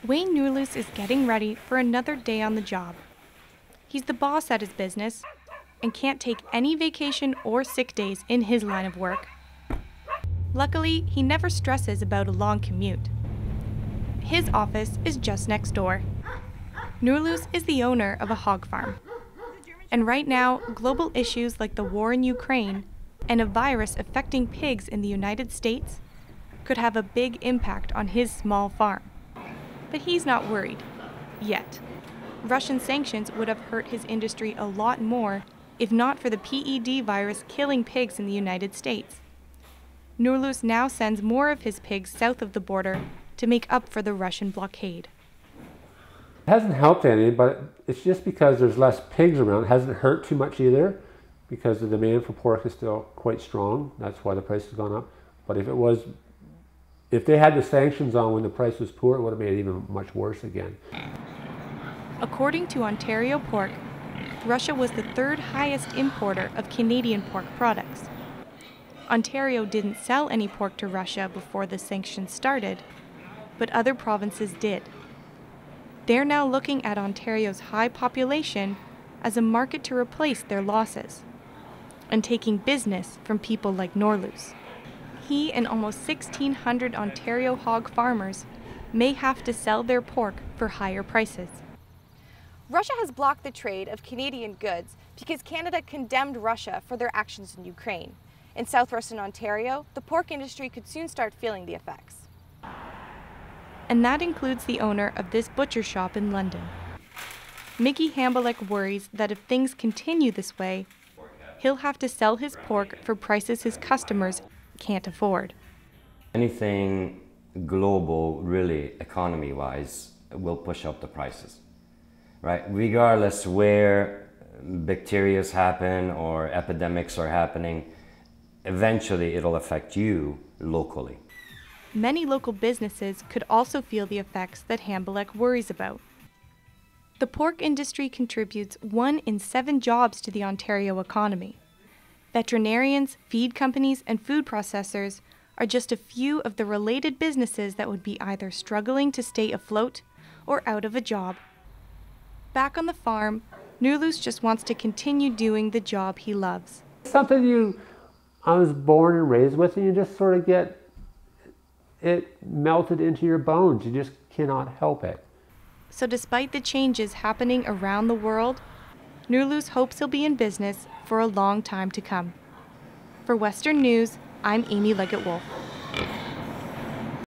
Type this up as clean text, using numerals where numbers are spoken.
Wayne Nurlus is getting ready for another day on the job. He's the boss at his business and can't take any vacation or sick days in his line of work. Luckily, he never stresses about a long commute. His office is just next door. Nurlus is the owner of a hog farm. And right now, global issues like the war in Ukraine and a virus affecting pigs in the United States could have a big impact on his small farm. But he's not worried. Yet. Russian sanctions would have hurt his industry a lot more if not for the PED virus killing pigs in the United States. Nurlus now sends more of his pigs south of the border to make up for the Russian blockade. It hasn't helped any, but it's just because there's less pigs around. It hasn't hurt too much either, because the demand for pork is still quite strong. That's why the price has gone up. But if they had the sanctions on when the price was poor, it would have made it even much worse again. According to Ontario Pork, Russia was the third highest importer of Canadian pork products. Ontario didn't sell any pork to Russia before the sanctions started, but other provinces did. They're now looking at Ontario's high population as a market to replace their losses, and taking business from people like Nurlus. He and almost 1,600 Ontario hog farmers may have to sell their pork for higher prices. Russia has blocked the trade of Canadian goods because Canada condemned Russia for their actions in Ukraine. In southwestern Ontario, the pork industry could soon start feeling the effects. And that includes the owner of this butcher shop in London. Mickey Hambalek worries that if things continue this way, he'll have to sell his pork for prices his customers can't afford. Anything global, really, economy-wise, will push up the prices, right? Regardless where bacteria happen or epidemics are happening, eventually it'll affect you locally. Many local businesses could also feel the effects that Hambalek worries about. The pork industry contributes 1 in 7 jobs to the Ontario economy. Veterinarians, feed companies, and food processors are just a few of the related businesses that would be either struggling to stay afloat or out of a job. Back on the farm, Nurlus just wants to continue doing the job he loves. Something I was born and raised with, and you just sort of get it melted into your bones. You just cannot help it. So despite the changes happening around the world, Nurlus hopes he'll be in business for a long time to come. For Western News, I'm Amy Legate-Wolfe.